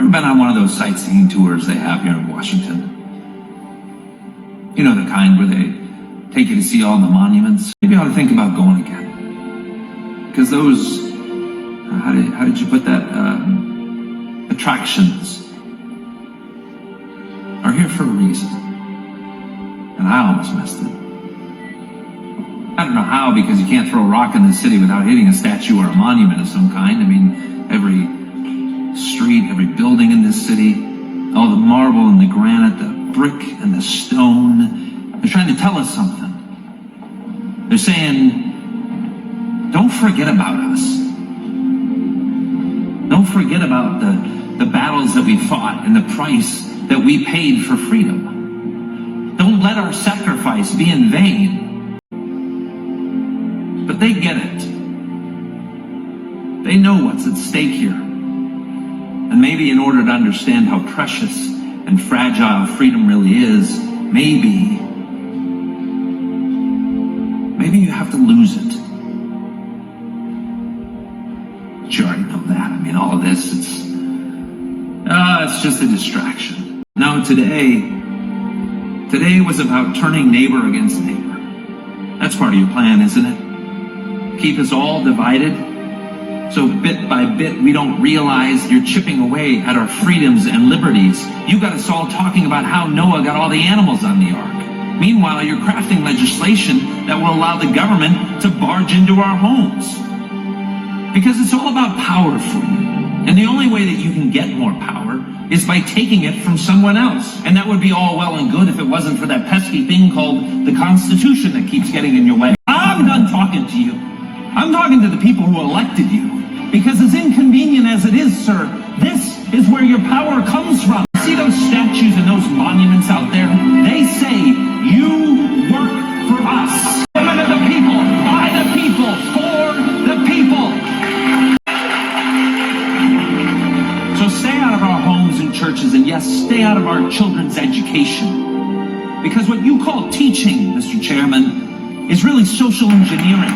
ever been on one of those sightseeing tours they have here in Washington? You know, the kind where they take you to see all the monuments? Maybe you ought to think about going again. Because those, how did you put that? Attractions are here for a reason. And I almost missed it. I don't know how, because you can't throw a rock in this city without hitting a statue or a monument of some kind. I mean, every street, every building in this city, all the marble and the granite, the brick and the stone, they're trying to tell us something. They're saying, don't forget about us. Don't forget about the battles that we fought and the price that we paid for freedom. Don't let our sacrifice be in vain. But they get it. They know what's at stake here. And maybe in order to understand how precious and fragile freedom really is, maybe you have to lose it. But you already know that. I mean, all of this, it's just a distraction. No, today was about turning neighbor against neighbor. That's part of your plan, isn't it? Keep us all divided, so bit by bit we don't realize you're chipping away at our freedoms and liberties. You got us all talking about how Noah got all the animals on the ark. Meanwhile, you're crafting legislation that will allow the government to barge into our homes. Because it's all about power for you. And the only way that you can get more power is by taking it from someone else. And that would be all well and good if it wasn't for that pesky thing called the Constitution that keeps getting in your way. I'm done talking to you. I'm talking to the people who elected you. Because as inconvenient as it is, sir, this is where your power comes from. See those statues and those monuments out there? They say, you work for us. Women of the people, by the people, for the people. So stay out of our homes and churches, and yes, stay out of our children's education. Because what you call teaching, Mr. Chairman, is really social engineering.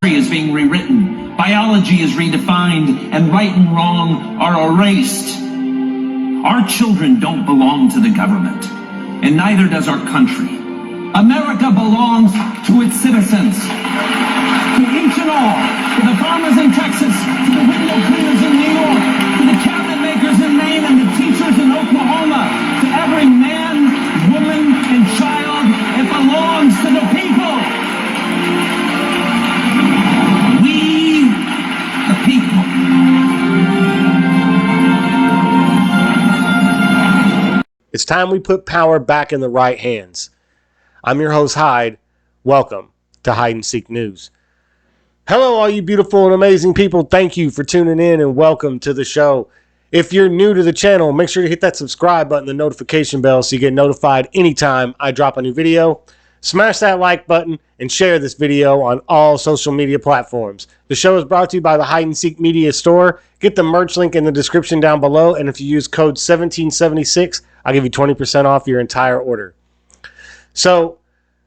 Is being rewritten, biology is redefined, and right and wrong are erased. Our children don't belong to the government, and neither does our country. America belongs to its citizens, to each and all, to the farmers in Texas, to the window cleaners in New York, to the cabinet makers in Maine, and the teachers in Oklahoma, to every man, woman, and child. It belongs to the people. It's time we put power back in the right hands. I'm your host, Hyde. Welcome to Hide and Seek News. Hello, all you beautiful and amazing people. Thank you for tuning in and welcome to the show. If you're new to the channel, make sure to hit that subscribe button, the notification bell, so you get notified anytime I drop a new video. Smash that like button and share this video on all social media platforms. The show is brought to you by the Hide and Seek Media Store. Get the merch link in the description down below, and if you use code 1776, I'll give you 20% off your entire order. So,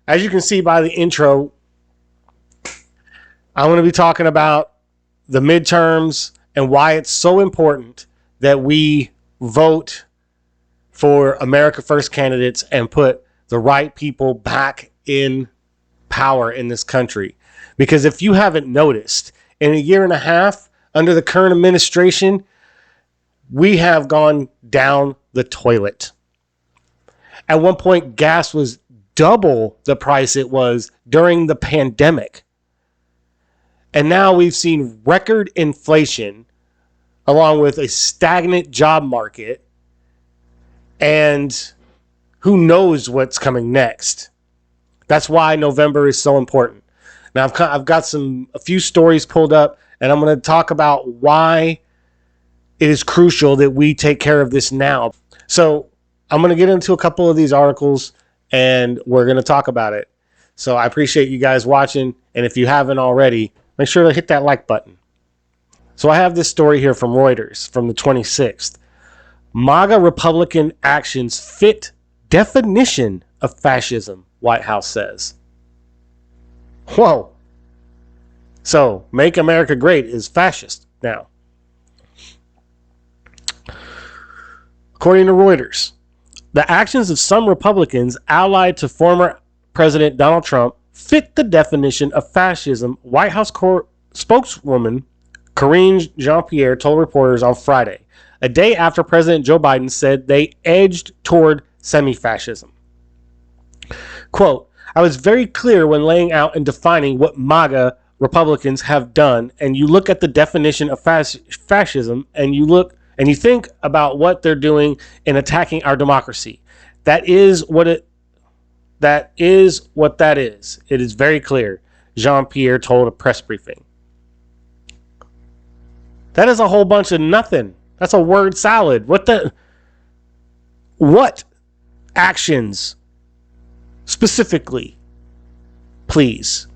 as you can see by the intro, I'm going to be talking about the midterms and why it's so important that we vote for America First candidates and put the right people back in power in this country. Because if you haven't noticed, in a year and a half under the current administration, we have gone down the toilet. At one point, gas was double the price it was during the pandemic. And now we've seen record inflation along with a stagnant job market, and who knows what's coming next. That's why November is so important. Now, I've got a few stories pulled up, and I'm going to talk about why it is crucial that we take care of this now. So I'm going to get into a couple of these articles, and we're going to talk about it. So I appreciate you guys watching, and if you haven't already, make sure to hit that like button. So I have this story here from Reuters from the 26th. MAGA Republican actions fit definition of fascism, White House says. Whoa. So, Make America Great is fascist now. According to Reuters, the actions of some Republicans allied to former President Donald Trump fit the definition of fascism, White House spokeswoman Karine Jean-Pierre told reporters on Friday, a day after President Joe Biden said they edged toward semi-fascism. Quote, I was very clear when laying out and defining what MAGA Republicans have done, and you look at the definition of fascism and you think about what they're doing in attacking our democracy. That is what that is. It is very clear, Jean-Pierre told a press briefing. That is a whole bunch of nothing. That's a word salad. What actions specifically, please?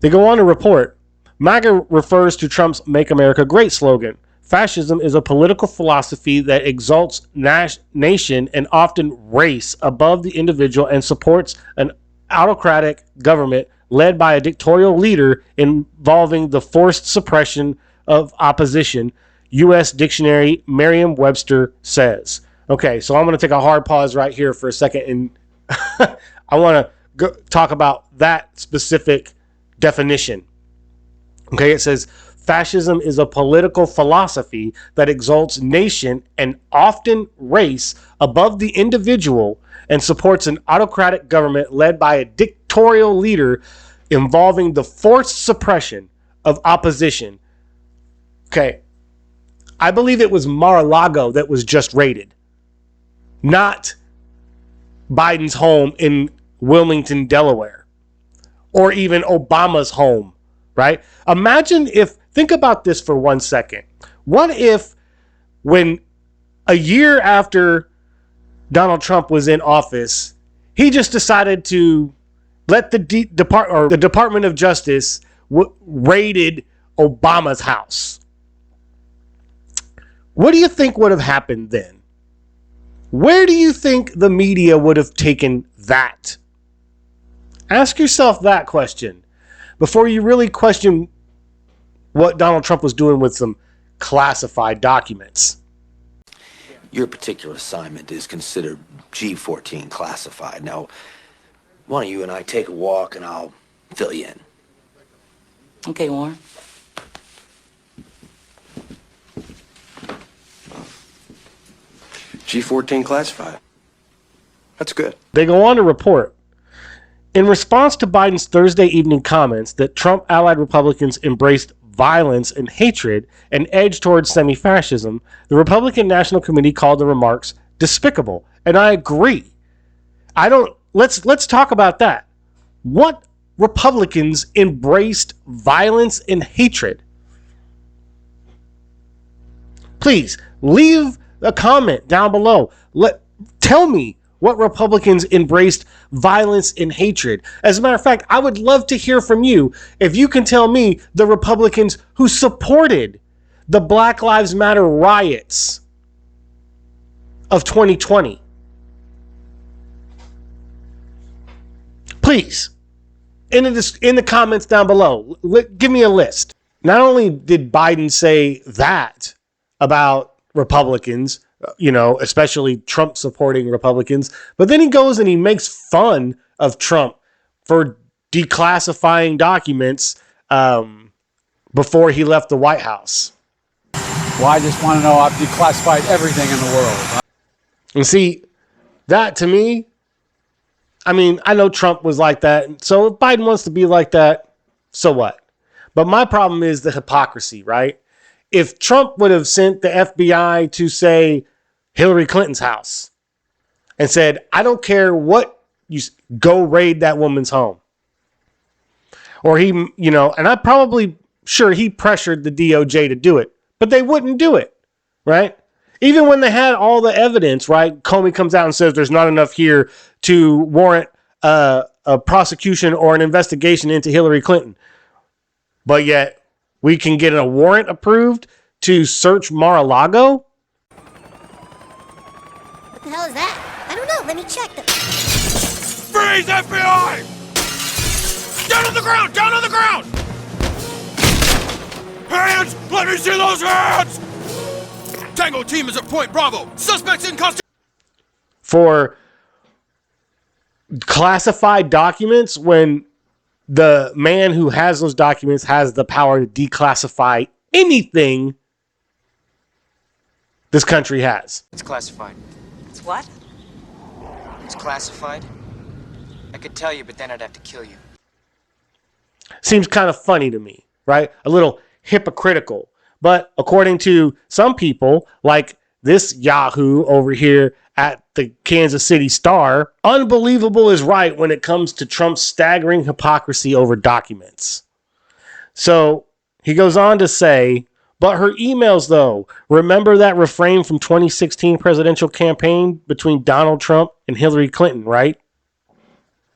They go on to report, MAGA refers to Trump's Make America Great slogan. Fascism is a political philosophy that exalts nation and often race above the individual and supports an autocratic government led by a dictatorial leader involving the forced suppression of opposition, U.S. Dictionary Merriam-Webster says. Okay, so I'm going to take a hard pause right here for a second, and I want to talk about that specific definition. Okay, it says, fascism is a political philosophy that exalts nation and often race above the individual and supports an autocratic government led by a dictatorial leader involving the forced suppression of opposition. Okay, I believe it was Mar-a-Lago that was just raided, not Biden's home in Wilmington, Delaware, or even Obama's home, right? Think about this for 1 second. What if when a year after Donald Trump was in office, he just decided to let the Department of Justice raided Obama's house? What do you think would have happened then? Where do you think the media would have taken that? Ask yourself that question before you really question what Donald Trump was doing with some classified documents. Your particular assignment is considered G14 classified. Now, why don't you and I take a walk and I'll fill you in. Okay, Warren. G14 classified. That's good. They go on to report, in response to Biden's Thursday evening comments that Trump allied Republicans embraced violence and hatred and edged towards semi-fascism, the Republican National Committee called the remarks despicable. And I agree. Let's talk about that. What Republicans embraced violence and hatred? Please leave a comment down below. Tell me what Republicans embraced violence and hatred. As a matter of fact, I would love to hear from you if you can tell me the Republicans who supported the Black Lives Matter riots of 2020. Please, in the comments down below, give me a list. Not only did Biden say that about Republicans, especially Trump supporting Republicans, but then he goes and he makes fun of Trump for declassifying documents before he left the White House. Well, I just want to know I've declassified everything in the world. And see, that to me, I know Trump was like that. So if Biden wants to be like that, so what? But my problem is the hypocrisy, right? If Trump would have sent the FBI to, say, Hillary Clinton's house and said, I don't care what, you go raid that woman's home. Or he, and I'm probably sure he pressured the DOJ to do it, but they wouldn't do it, right? Even when they had all the evidence, right? Comey comes out and says there's not enough here to warrant a prosecution or an investigation into Hillary Clinton. But yet we can get a warrant approved to search Mar-a-Lago? What the hell is that? I don't know. Let me check. Freeze, FBI! Down on the ground! Down on the ground! Hands! Let me see those hands! Tango team is at Point Bravo. Suspects in custody. For classified documents when the man who has those documents has the power to declassify anything this country has. It's classified. It's what? It's classified. I could tell you, but then I'd have to kill you. Seems kind of funny to me, right? A little hypocritical. But according to some people, like this Yahoo over here at the Kansas City Star, unbelievable is right when it comes to Trump's staggering hypocrisy over documents. So he goes on to say, but her emails, though, remember that refrain from 2016 presidential campaign between Donald Trump and Hillary Clinton, right?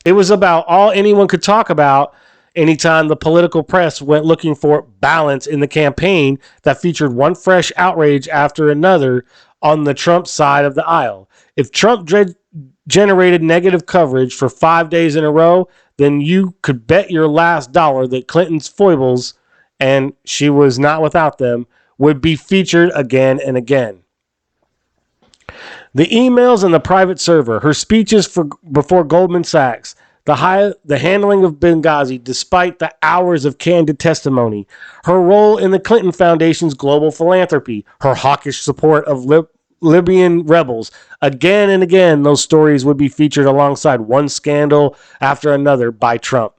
It was about all anyone could talk about anytime the political press went looking for balance in the campaign that featured one fresh outrage after another on the Trump side of the aisle. If Trump generated negative coverage for 5 days in a row, then you could bet your last dollar that Clinton's foibles, and she was not without them, would be featured again and again. The emails in the private server, her speeches before Goldman Sachs, the handling of Benghazi despite the hours of candid testimony, her role in the Clinton Foundation's global philanthropy, her hawkish support of Libyan rebels. Again and again, those stories would be featured alongside one scandal after another by Trump,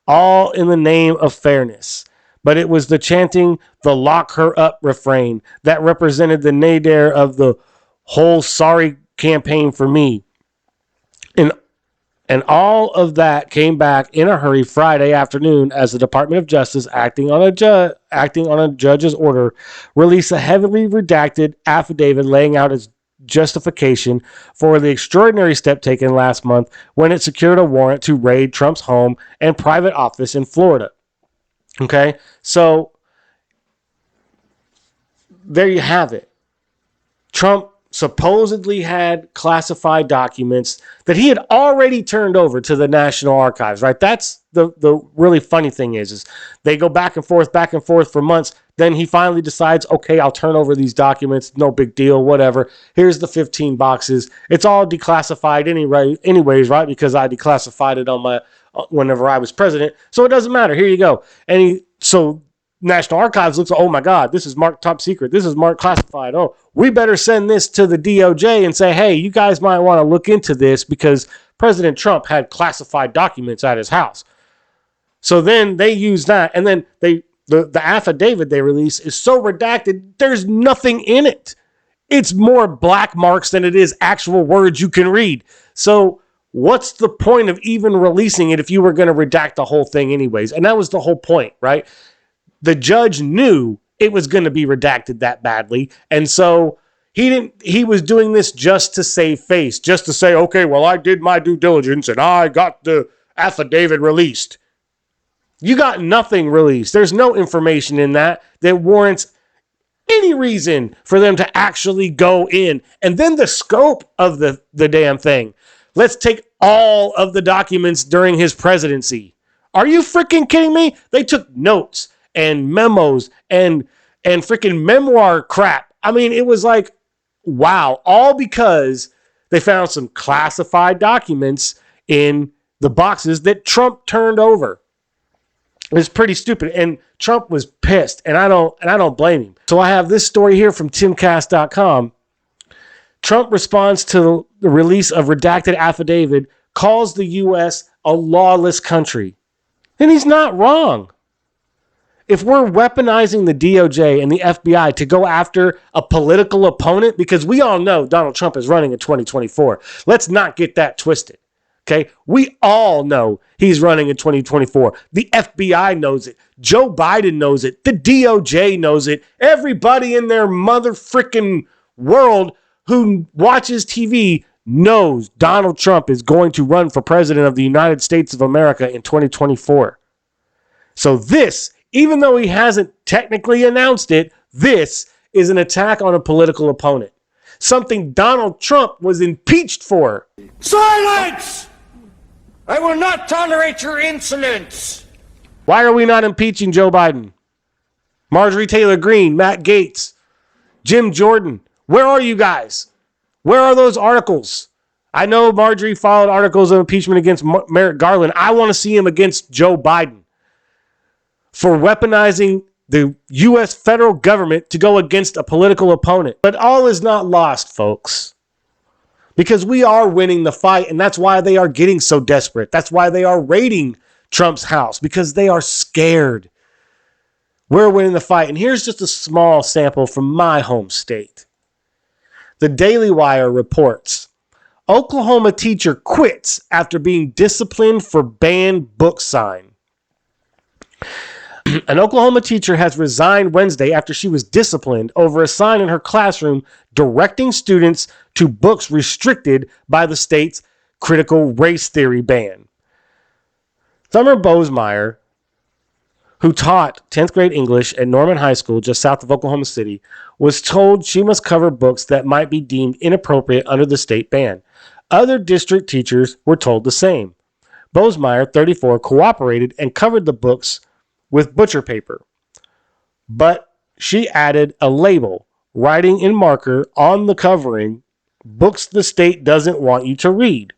all in the name of fairness. But it was the chanting the lock her up refrain that represented the nadir of the whole sorry campaign for me. And all of that came back in a hurry Friday afternoon as the Department of Justice, acting on a judge's order, released a heavily redacted affidavit laying out its justification for the extraordinary step taken last month when it secured a warrant to raid Trump's home and private office in Florida. Okay, so there you have it. Trump supposedly had classified documents that he had already turned over to the National Archives, right? That's the really funny thing is they go back and forth for months. Then he finally decides, okay, I'll turn over these documents. No big deal, whatever. Here's the 15 boxes. It's all declassified anyways, right? Because I declassified it on whenever I was president. So it doesn't matter. Here you go. So National Archives looks, oh my God, this is marked top secret. This is marked classified. Oh, we better send this to the DOJ and say, hey, you guys might want to look into this because President Trump had classified documents at his house. So then they use that. And then the affidavit they release is so redacted, there's nothing in it. It's more black marks than it is actual words you can read. So what's the point of even releasing it if you were going to redact the whole thing anyways? And that was the whole point, right? The judge knew it was going to be redacted that badly. And so he was doing this just to save face, just to say, okay, well, I did my due diligence and I got the affidavit released. You got nothing released. There's no information in that warrants any reason for them to actually go in. And then the scope of the damn thing. Let's take all of the documents during his presidency. Are you freaking kidding me? They took notes and memos and freaking memoir crap. I mean, it was like, wow, all because they found some classified documents in the boxes that Trump turned over. It was pretty stupid, and Trump was pissed, and I don't blame him. So I have this story here from timcast.com. Trump responds to the release of redacted affidavit, calls the U.S. a lawless country. And he's not wrong. If we're weaponizing the DOJ and the FBI to go after a political opponent, because we all know Donald Trump is running in 2024. Let's not get that twisted. Okay, we all know he's running in 2024. The FBI knows it. Joe Biden knows it. The DOJ knows it. Everybody in their mother frickin' world who watches TV knows Donald Trump is going to run for president of the United States of America in 2024. So this, even though he hasn't technically announced it, this is an attack on a political opponent. Something Donald Trump was impeached for. Silence! I will not tolerate your insolence. Why are we not impeaching Joe Biden? Marjorie Taylor Greene, Matt Gaetz, Jim Jordan. Where are you guys? Where are those articles? I know Marjorie filed articles of impeachment against Merrick Garland. I want to see him against Joe Biden for weaponizing the U.S. federal government to go against a political opponent. But all is not lost, folks, because we are winning the fight, and that's why they are getting so desperate. That's why they are raiding Trump's house, because they are scared. We're winning the fight. And here's just a small sample from my home state. The Daily Wire reports, Oklahoma teacher quits after being disciplined for banned book sign. An Oklahoma teacher has resigned Wednesday after she was disciplined over a sign in her classroom directing students to books restricted by the state's critical race theory ban. Summer Bosemeyer, who taught 10th grade English at Norman High School just south of Oklahoma City, was told she must cover books that might be deemed inappropriate under the state ban. Other district teachers were told the same. Bosemeyer, 34, cooperated and covered the books with butcher paper. But she added a label, writing in marker on the covering, books the state doesn't want you to read.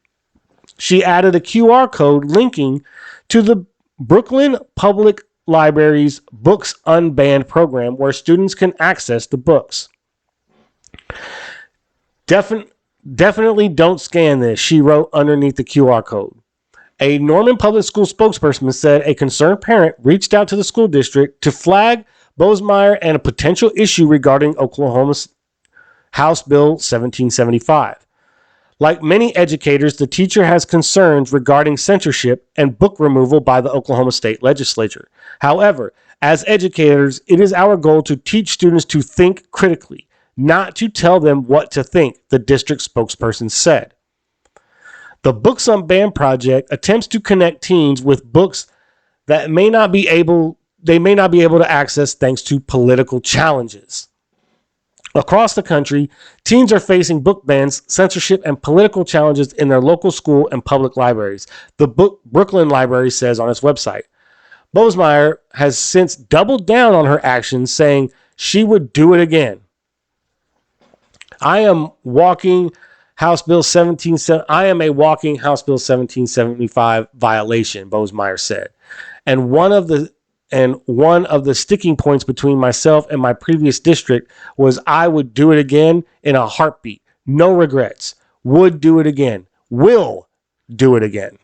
She added a QR code linking to the Brooklyn Public Library's Books Unbanned program where students can access the books. Definitely don't scan this, she wrote underneath the QR code. A Norman Public School spokesperson said a concerned parent reached out to the school district to flag Bosemeyer and a potential issue regarding Oklahoma's House Bill 1775. Like many educators, the teacher has concerns regarding censorship and book removal by the Oklahoma State Legislature. However, as educators, it is our goal to teach students to think critically, not to tell them what to think, the district spokesperson said. The Books Unbanned project attempts to connect teens with books that they may not be able to access thanks to political challenges. Across the country, teens are facing book bans, censorship, and political challenges in their local school and public libraries, the Brooklyn Library says on its website. Bosemeyer has since doubled down on her actions, saying she would do it again. I am a walking House Bill 1775 violation, Bosemeyer said. And one of the sticking points between myself and my previous district was I would do it again in a heartbeat. No regrets. Would do it again. Will do it again.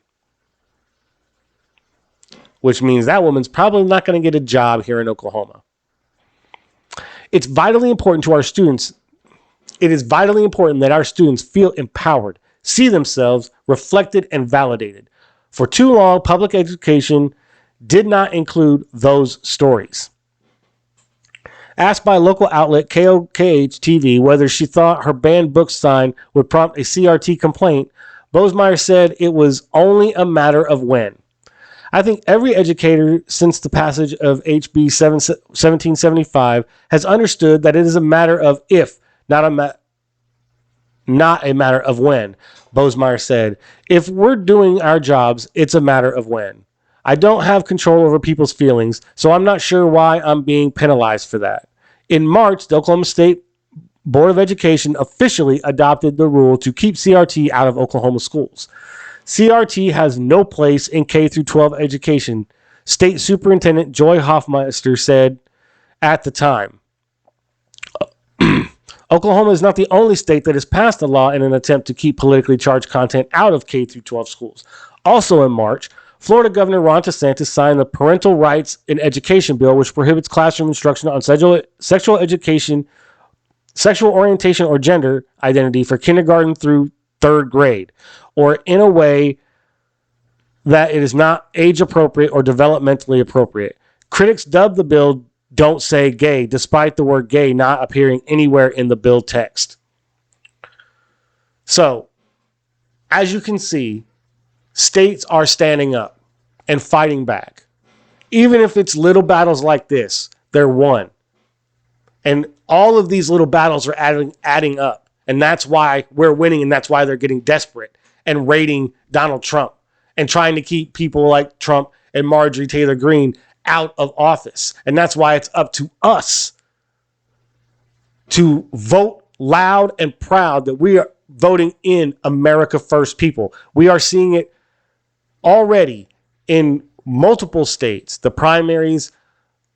Which means that woman's probably not going to get a job here in Oklahoma. It's vitally important to our students. It is vitally important that our students feel empowered, see themselves reflected and validated. For too long, public education did not include those stories. Asked by local outlet KOKH-TV whether she thought her banned book sign would prompt a CRT complaint, Bosemeyer said it was only a matter of when. I think every educator since the passage of HB 1775 has understood that it is a matter of if, not a matter of when, Bosemeyer said. If we're doing our jobs, it's a matter of when. I don't have control over people's feelings, so I'm not sure why I'm being penalized for that. In March, the Oklahoma State Board of Education officially adopted the rule to keep CRT out of Oklahoma schools. CRT has no place in K-12 education, State Superintendent Joy Hoffmeister said at the time. Oklahoma is not the only state that has passed a law in an attempt to keep politically charged content out of K-12 schools. Also in March, Florida Governor Ron DeSantis signed the Parental Rights in Education bill, which prohibits classroom instruction on sexual education, sexual orientation, or gender identity for kindergarten through third grade, or in a way that it is not age appropriate or developmentally appropriate. Critics dubbed the bill "Don't Say Gay," despite the word gay not appearing anywhere in the bill text. So, as you can see, states are standing up and fighting back. Even if it's little battles like this, they're won. And all of these little battles are adding up. And that's why we're winning, and that's why they're getting desperate and raiding Donald Trump and trying to keep people like Trump and Marjorie Taylor Greene out of office. And that's why it's up to us to vote loud and proud that we are voting in America First people. We are seeing it already in multiple states. The primaries,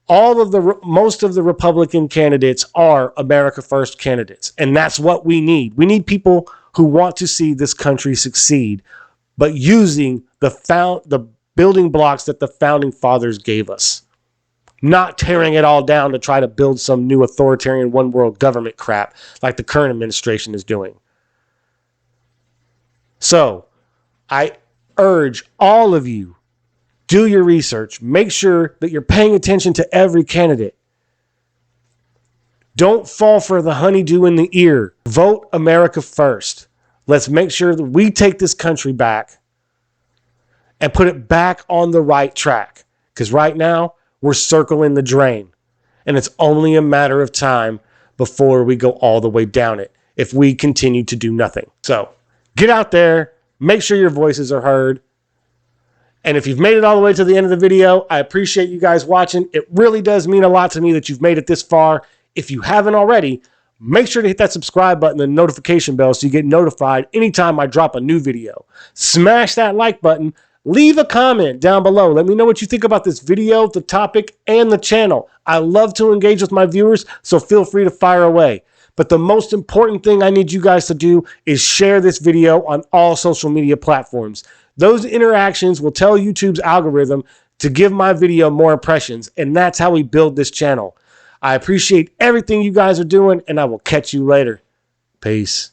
most of the Republican candidates are America First candidates. And that's what we need. We need people who want to see this country succeed, but using the building blocks that the founding fathers gave us. Not tearing it all down to try to build some new authoritarian one world government crap like the current administration is doing. So I urge all of you, do your research. Make sure that you're paying attention to every candidate. Don't fall for the honeydew in the ear. Vote America First. Let's make sure that we take this country back and put it back on the right track. Because right now, we're circling the drain. And it's only a matter of time before we go all the way down it if we continue to do nothing. So get out there. Make sure your voices are heard. And if you've made it all the way to the end of the video, I appreciate you guys watching. It really does mean a lot to me that you've made it this far. If you haven't already, make sure to hit that subscribe button and the notification bell so you get notified anytime I drop a new video. Smash that like button. Leave a comment down below. Let me know what you think about this video, the topic, and the channel. I love to engage with my viewers, so feel free to fire away. But the most important thing I need you guys to do is share this video on all social media platforms. Those interactions will tell YouTube's algorithm to give my video more impressions, and that's how we build this channel. I appreciate everything you guys are doing, and I will catch you later. Peace.